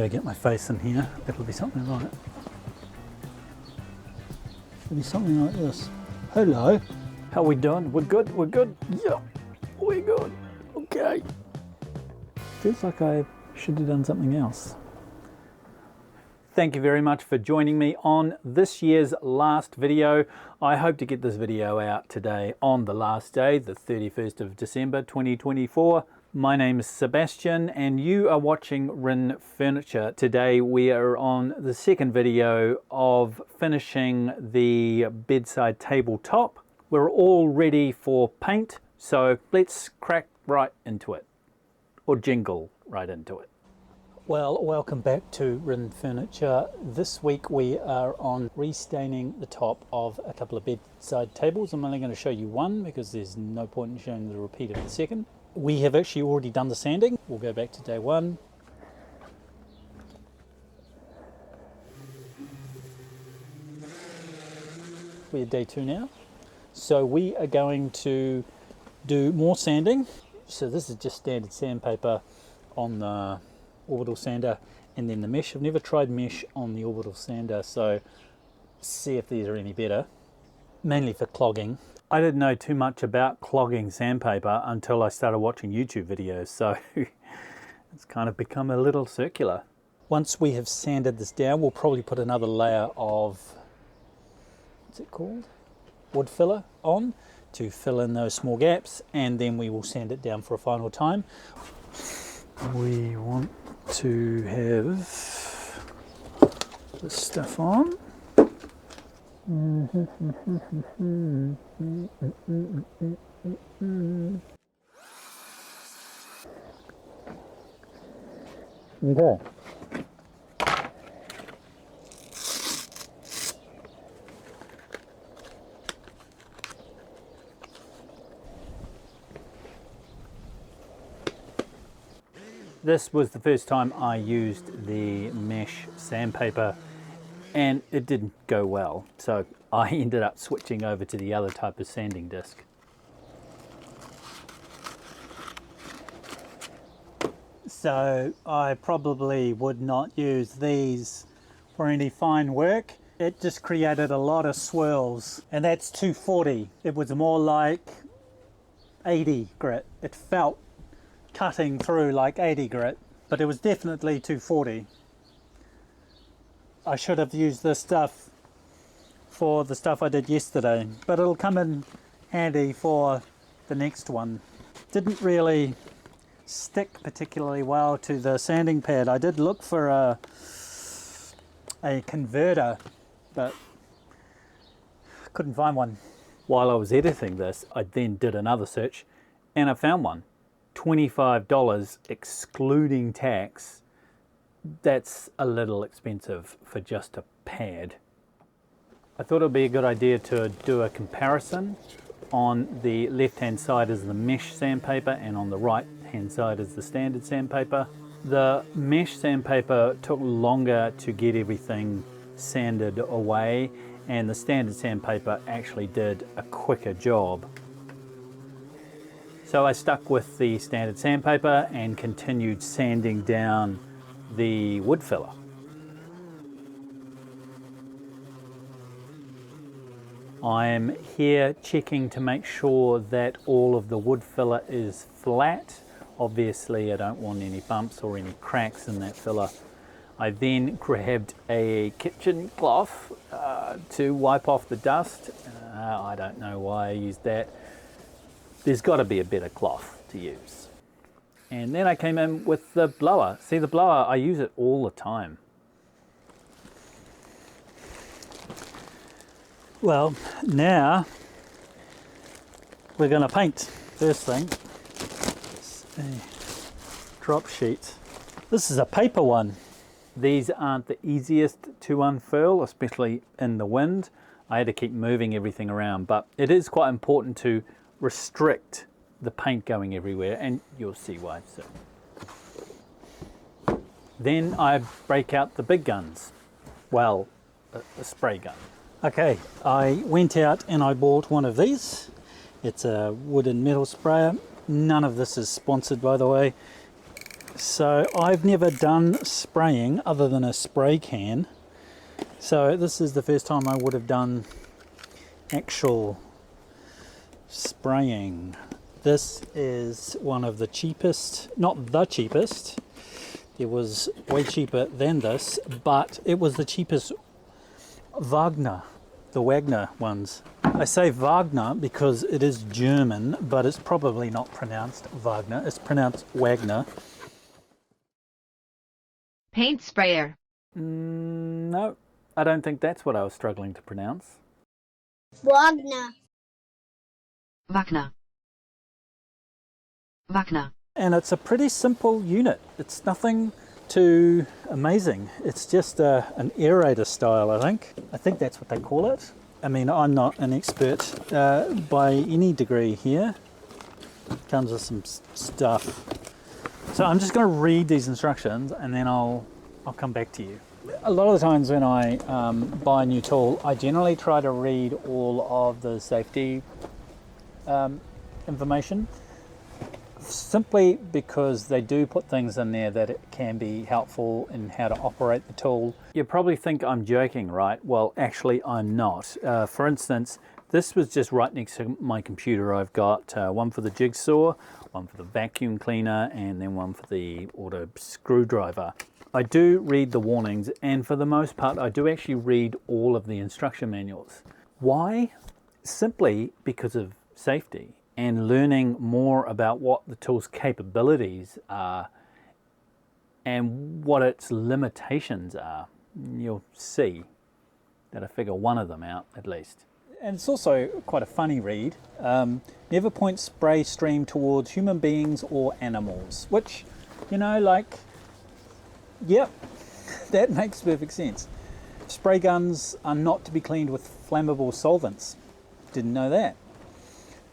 better get my face in here. It'll be something like this. Hello. How we doing? We're good? We're good? Yeah, we're good. Okay. Feels like I should have done something else. Thank you very much for joining me on this year's last video. I hope to get this video out today on the last day, the 31st of December 2024. My name is Sebastian and you are watching Rin Furniture. Today we are on the second video of finishing the bedside tabletop. We're all ready for paint, so let's crack right into it, or jingle right into it. Well, welcome back to Rin Furniture. This week we are on restaining the top of a couple of bedside tables. I'm only going to show you one because there's no point in showing the repeat of the second. We have actually already done the sanding. We'll go back to day one. We're day two now. So we are going to do more sanding. So this is just standard sandpaper on the orbital sander and then the mesh. I've never tried mesh on the orbital sander, so see if these are any better. Mainly for clogging. I didn't know too much about clogging sandpaper until I started watching YouTube videos, so it's kind of become a little circular. Once we have sanded this down, we'll probably put another layer of, what's it called? Wood filler on to fill in those small gaps, and then we will sand it down for a final time. We want to have this stuff on. Okay. This was the first time I used the mesh sandpaper and it didn't go well, so I ended up switching over to the other type of sanding disc. So I probably would not use these for any fine work. It just created a lot of swirls, and that's 240. It was more like 80 grit. It felt cutting through like 80 grit, but it was definitely 240. I should have used this stuff for the stuff I did yesterday, but it'll come in handy for the next one. Didn't really stick particularly well to the sanding pad. I did look for a converter, but couldn't find one. While I was editing this, I then did another search and I found one. $25 excluding tax. That's a little expensive for just a pad. I thought it would be a good idea to do a comparison. On the left hand side is the mesh sandpaper and on the right hand side is the standard sandpaper. The mesh sandpaper took longer to get everything sanded away, and the standard sandpaper actually did a quicker job. So I stuck with the standard sandpaper and continued sanding down the wood filler. I'm here checking to make sure that all of the wood filler is flat. Obviously I don't want any bumps or any cracks in that filler. I then grabbed a kitchen cloth to wipe off the dust. I don't know why I used that. There's got to be a better cloth to use. And then I came in with the blower. See, the blower, I use it all the time. Well, now we're going to paint. First thing, it's a drop sheet. This is a paper one. These aren't the easiest to unfurl, especially in the wind. I had to keep moving everything around, but it is quite important to restrict the paint going everywhere, and you'll see why soon. Then I break out the big guns. Well, a spray gun. Okay, I went out and I bought one of these. It's a wood and metal sprayer. None of this is sponsored, by the way. So I've never done spraying other than a spray can. So this is the first time I would have done actual spraying. This is one of the cheapest, not the cheapest. It was way cheaper than this, but it was the cheapest Wagner, the Wagner ones. I say Wagner because it is German, but it's probably not pronounced Wagner. It's pronounced Wagner. Paint sprayer. No, I don't think that's what I was struggling to pronounce. Wagner. Wagner. Wagner. And it's a pretty simple unit. It's nothing too amazing. It's just an aerator style, I think. I think that's what they call it. I mean, I'm not an expert by any degree here. Comes with some stuff. So I'm just going to read these instructions and then I'll come back to you. A lot of the times when I buy a new tool, I generally try to read all of the safety information, simply because they do put things in there that it can be helpful in how to operate the tool. You probably think I'm joking, right? Well, actually I'm not. For instance, this was just right next to my computer. I've got one for the jigsaw, one for the vacuum cleaner, and then one for the auto screwdriver. I do read the warnings, and for the most part I do actually read all of the instruction manuals. Why? Simply because of safety and learning more about what the tool's capabilities are and what its limitations are. You'll see that I figure one of them out at least. And it's also quite a funny read. Never point spray stream towards human beings or animals, which, you know, like, yep, that makes perfect sense. Spray guns are not to be cleaned with flammable solvents. Didn't know that.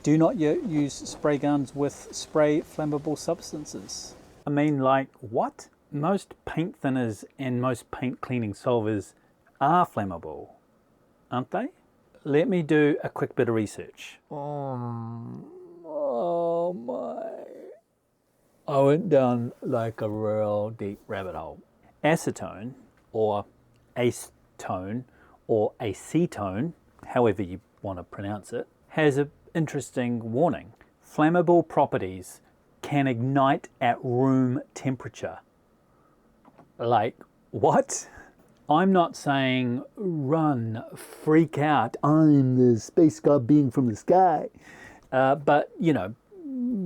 Do not use spray guns with spray flammable substances. I mean, like, what? Most paint thinners and most paint cleaning solvers are flammable, aren't they? Let me do a quick bit of research. Oh my. I went down like a real deep rabbit hole. Acetone, or acetone, or acetone, however you want to pronounce it, has an interesting warning. Flammable properties can ignite at room temperature. Like, what? I'm not saying run, freak out, I'm the space god being from the sky. But, you know,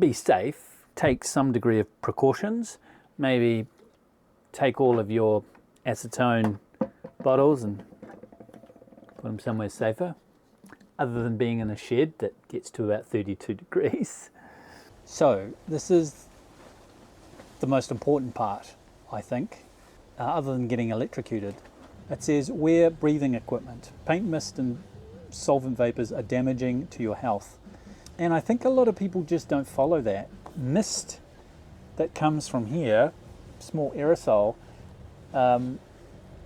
be safe, take some degree of precautions, maybe take all of your acetone bottles and put them somewhere safer, other than being in a shed that gets to about 32 degrees. So this is the most important part, I think, other than getting electrocuted. It says, wear breathing equipment. Paint mist and solvent vapors are damaging to your health. And I think a lot of people just don't follow that. Mist that comes from here, small aerosol,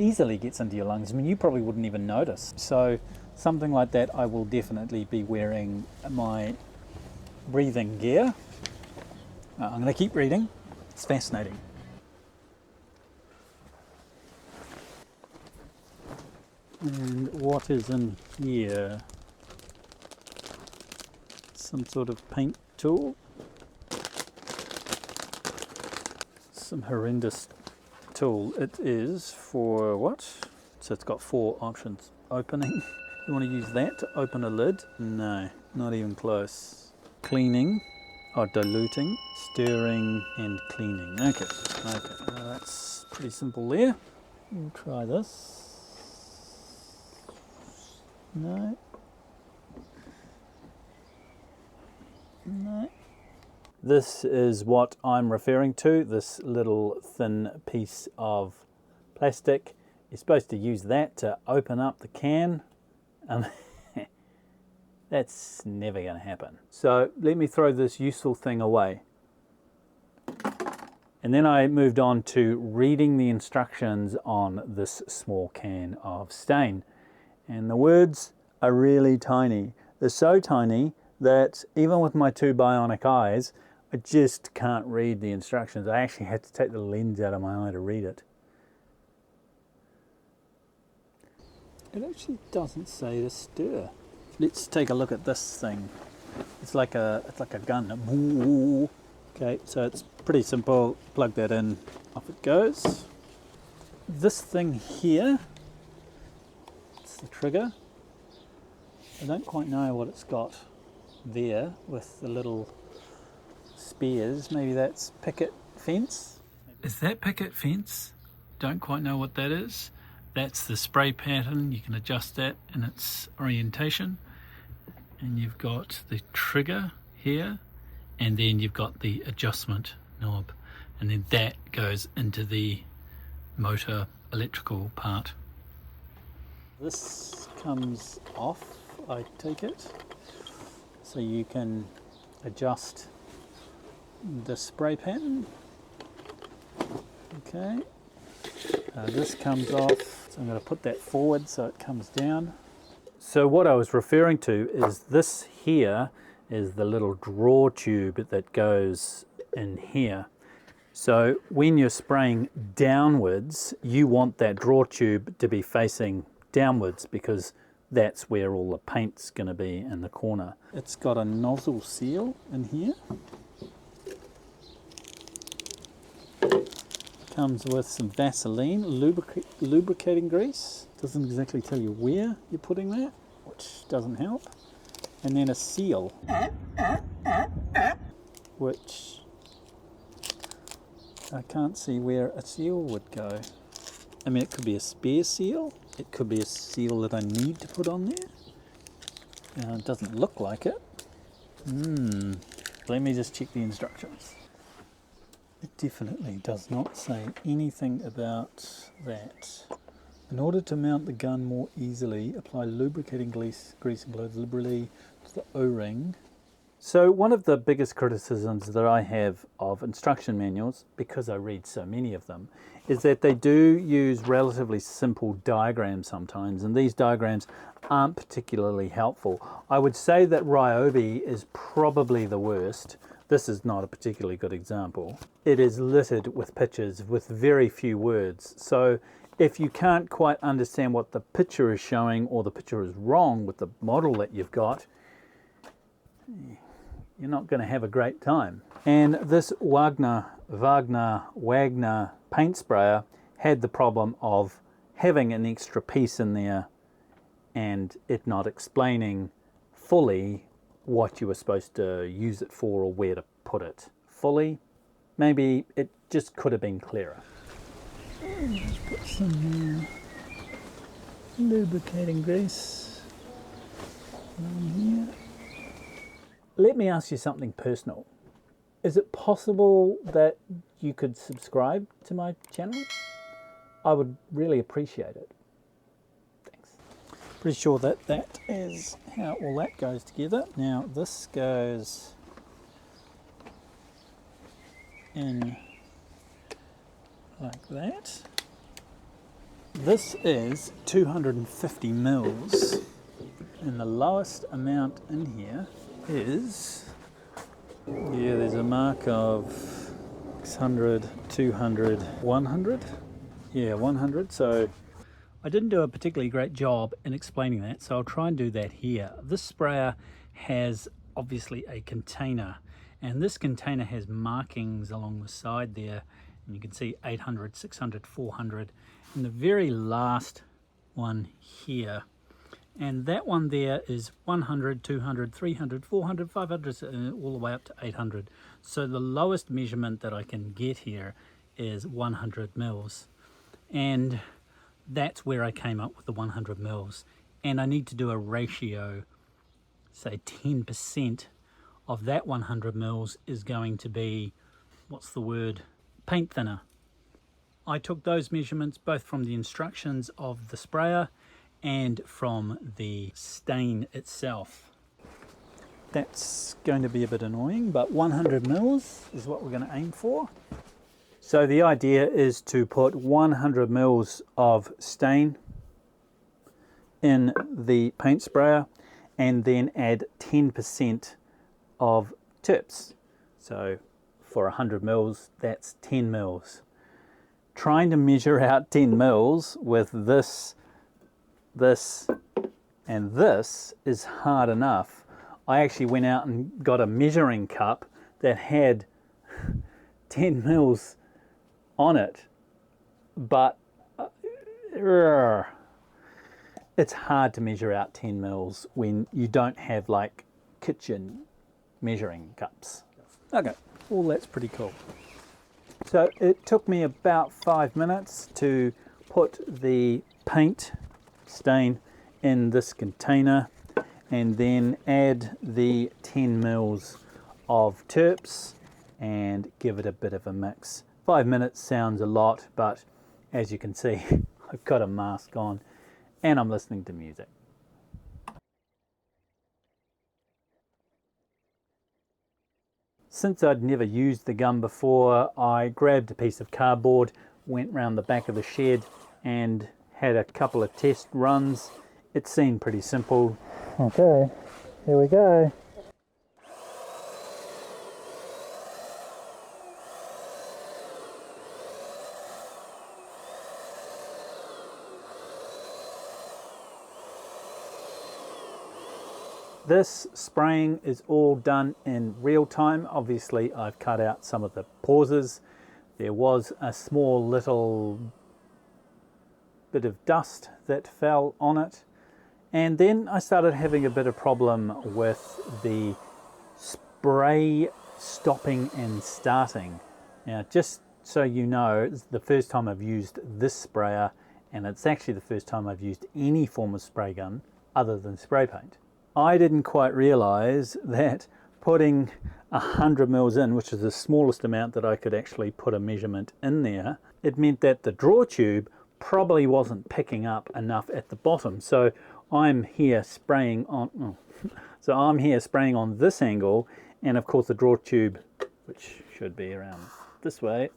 easily gets into your lungs. I mean, you probably wouldn't even notice. So something like that, I will definitely be wearing my breathing gear. I'm going to keep reading. It's fascinating. And what is in here? Some sort of paint tool. Some horrendous tool. It is for what? So it's got 4 options. Opening. You want to use that to open a lid? No, not even close. Cleaning. Or diluting. Stirring and cleaning. Okay. That's pretty simple there. We'll try this. No. This is what I'm referring to, this little thin piece of plastic. You're supposed to use that to open up the can. That's never going to happen. So let me throw this useful thing away. And then I moved on to reading the instructions on this small can of stain. And the words are really tiny. They're so tiny that even with my 2 bionic eyes, I just can't read the instructions. I actually had to take the lens out of my eye to read it. It actually doesn't say to stir. Let's take a look at this thing. It's like a gun. Okay, so it's pretty simple. Plug that in, off it goes. This thing here, it's the trigger. I don't quite know what it's got there with the little spears. Maybe that's picket fence. Is that picket fence? Don't quite know what that is. That's the spray pattern. You can adjust that in its orientation. And you've got the trigger here, and then you've got the adjustment knob. And then that goes into the motor electrical part. This comes off, I take it. So you can adjust the spray pattern. Okay. This comes off, so I'm going to put that forward so it comes down. So what I was referring to is this here is the little draw tube that goes in here. So when you're spraying downwards, you want that draw tube to be facing downwards because that's where all the paint's going to be in the corner. It's got a nozzle seal in here. Comes with some Vaseline, lubricating grease. Doesn't exactly tell you where you're putting that, which doesn't help. And then a seal, which I can't see where a seal would go. I mean, it could be a spare seal. It could be a seal that I need to put on there. It doesn't look like it. Let me just check the instructions. It definitely does not say anything about that. In order to mount the gun more easily, apply lubricating grease and blow deliberately to the O-ring. So one of the biggest criticisms that I have of instruction manuals, because I read so many of them, is that they do use relatively simple diagrams sometimes, and these diagrams aren't particularly helpful. I would say that Ryobi is probably the worst. This is not a particularly good example. It is littered with pictures with very few words. So if you can't quite understand what the picture is showing, or the picture is wrong with the model that you've got, you're not going to have a great time. And this Wagner paint sprayer had the problem of having an extra piece in there and it not explaining fully what you were supposed to use it for or where to put it fully. Maybe it just could have been clearer. Let's put some lubricating grease on here. Let me ask you something personal. Is it possible that you could subscribe to my channel? I would really appreciate it. Thanks. Pretty sure that that is how all that goes together. Now this goes in like that. This is 250 mils, and the lowest amount in here is, yeah, there's a mark of 600, 200, 100. Yeah, 100. So I didn't do a particularly great job in explaining that, so I'll try and do that here. This sprayer has obviously a container, and this container has markings along the side there, and you can see 800, 600, 400, and the very last one here. And that one there is 100, 200, 300, 400, 500, all the way up to 800. So the lowest measurement that I can get here is 100 mils. And that's where I came up with the 100 mils. And I need to do a ratio, say 10% of that 100 mils is going to be, what's the word, paint thinner. I took those measurements both from the instructions of the sprayer and from the stain itself. That's going to be a bit annoying, but 100 mils is what we're going to aim for. So the idea is to put 100 mils of stain in the paint sprayer and then add 10% of tips. So for 100 mils, that's 10 mils. Trying to measure out 10 mils with this, and this is hard enough. I actually went out and got a measuring cup that had 10 mils on it, but it's hard to measure out 10 mils when you don't have like kitchen measuring cups. Okay, well that's pretty cool. So it took me about 5 minutes to put the paint stain in this container and then add the 10 mils of terps and give it a bit of a mix. 5 minutes sounds a lot, but as you can see, I've got a mask on and I'm listening to music. Since I'd never used the gun before, I grabbed a piece of cardboard, went round the back of the shed and had a couple of test runs. It seemed pretty simple. Okay, here we go. This spraying is all done in real time. Obviously I've cut out some of the pauses. There was a small little bit of dust that fell on it, and then I started having a bit of problem with the spray stopping and starting. Now just so you know, it's the first time I've used this sprayer, and it's actually the first time I've used any form of spray gun other than spray paint. I didn't quite realize that putting 100 mils in, which is the smallest amount that I could actually put a measurement in there, it meant that the draw tube probably wasn't picking up enough at the bottom. So I'm here spraying on, I'm here spraying on this angle, and of course the draw tube, which should be around this way,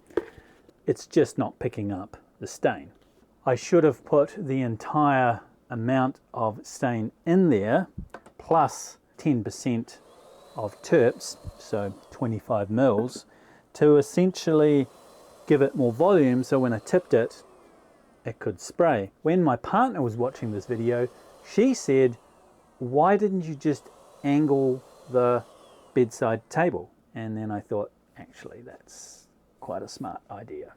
it's just not picking up the stain. I should have put the entire amount of stain in there, plus 10% of terps, so 25 mils, to essentially give it more volume so when I tipped it, it could spray. When my partner was watching this video, she said, why didn't you just angle the bedside table? And then I thought, actually, that's quite a smart idea.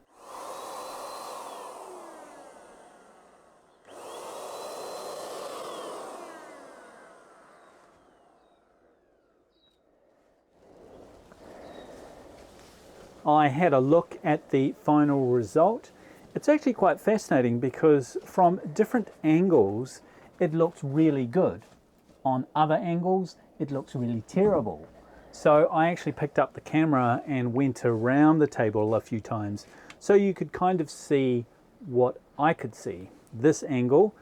I had a look at the final result. It's actually quite fascinating because from different angles it looks really good. On other angles it looks really terrible. So I actually picked up the camera and went around the table a few times so you could kind of see what I could see. This angle,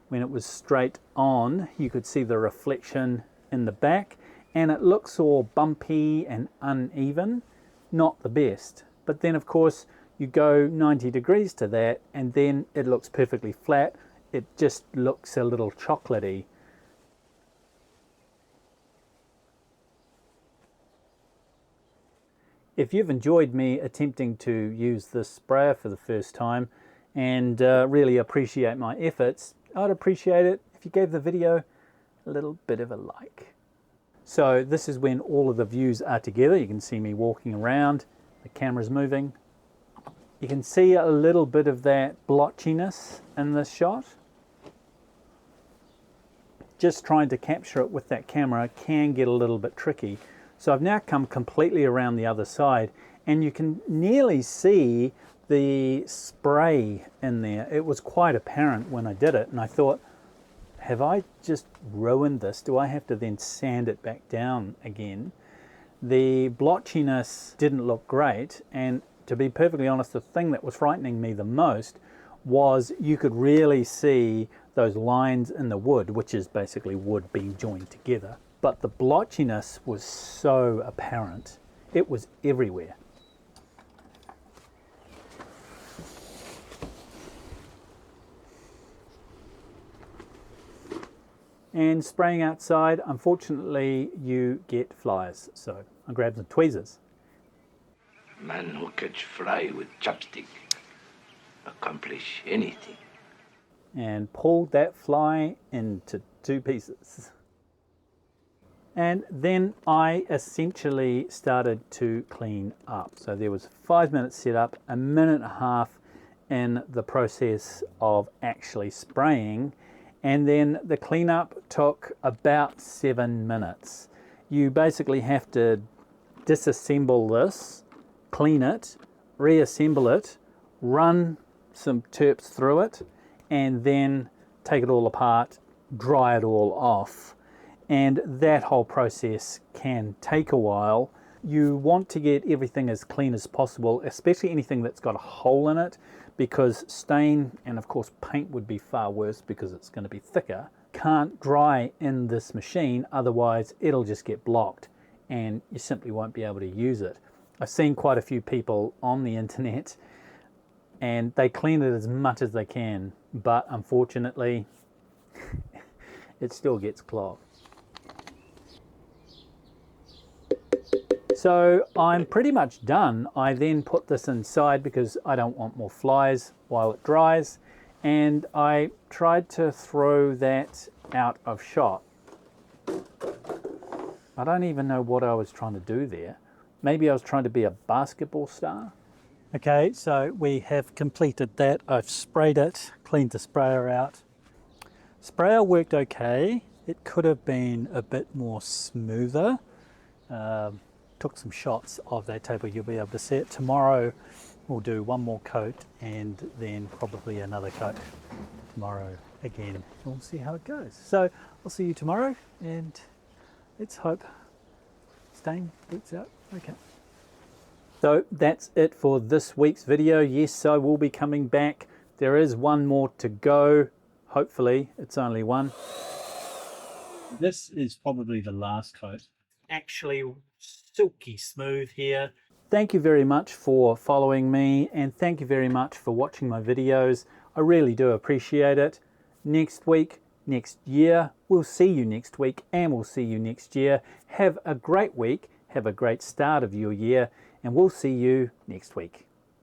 when it was straight on, you could see the reflection in the back and it looks all bumpy and uneven. Not the best. But then of course you go 90 degrees to that and then it looks perfectly flat. It just looks a little chocolatey. If you've enjoyed me attempting to use this sprayer for the first time and really appreciate my efforts, I'd appreciate it if you gave the video a little bit of a like. So this is when all of the views are together. You can see me walking around, the camera's moving. You can see a little bit of that blotchiness in this shot. Just trying to capture it with that camera can get a little bit tricky. So I've now come completely around the other side and you can nearly see the spray in there. It was quite apparent when I did it and I thought, have I just ruined this? Do I have to then sand it back down again? The blotchiness didn't look great, and to be perfectly honest, the thing that was frightening me the most was you could really see those lines in the wood, which is basically wood being joined together. But the blotchiness was so apparent. It was everywhere. And spraying outside, unfortunately, you get flies. So I grabbed some tweezers Man who catch fly with chopstick accomplish anything. And pulled that fly into 2 pieces. And then I essentially started to clean up. So there was 5 minutes set up, a minute and a half in the process of actually spraying, and then the cleanup took about 7 minutes. You basically have to disassemble this, clean it, reassemble it, run some terps through it, and then take it all apart, dry it all off. And that whole process can take a while. You want to get everything as clean as possible, especially anything that's got a hole in it, because stain and of course paint would be far worse because it's going to be thicker, can't dry in this machine, otherwise it'll just get blocked and you simply won't be able to use it. I've seen quite a few people on the internet and they clean it as much as they can, but unfortunately it still gets clogged. So I'm pretty much done. I then put this inside because I don't want more flies while it dries, and I tried to throw that out of shot. I don't even know what I was trying to do there. Maybe I was trying to be a basketball star. Okay, so we have completed that. I've sprayed it, cleaned the sprayer out. Sprayer worked okay. It could have been a bit more smoother. Took some shots of that table, you'll be able to see it. Tomorrow we'll do one more coat and then probably another coat tomorrow again. We'll see how it goes. So I'll see you tomorrow and let's hope stain boots out. Okay. So that's it for this week's video. Yes, I will be coming back. There is one more to go. Hopefully it's only one. This is probably the last coat. Actually silky smooth here. Thank you very much for following me, and thank you very much for watching my videos. I really do appreciate it. Next week, next year, we'll see you next week, and we'll see you next year. Have a great week, have a great start of your year, and we'll see you next week.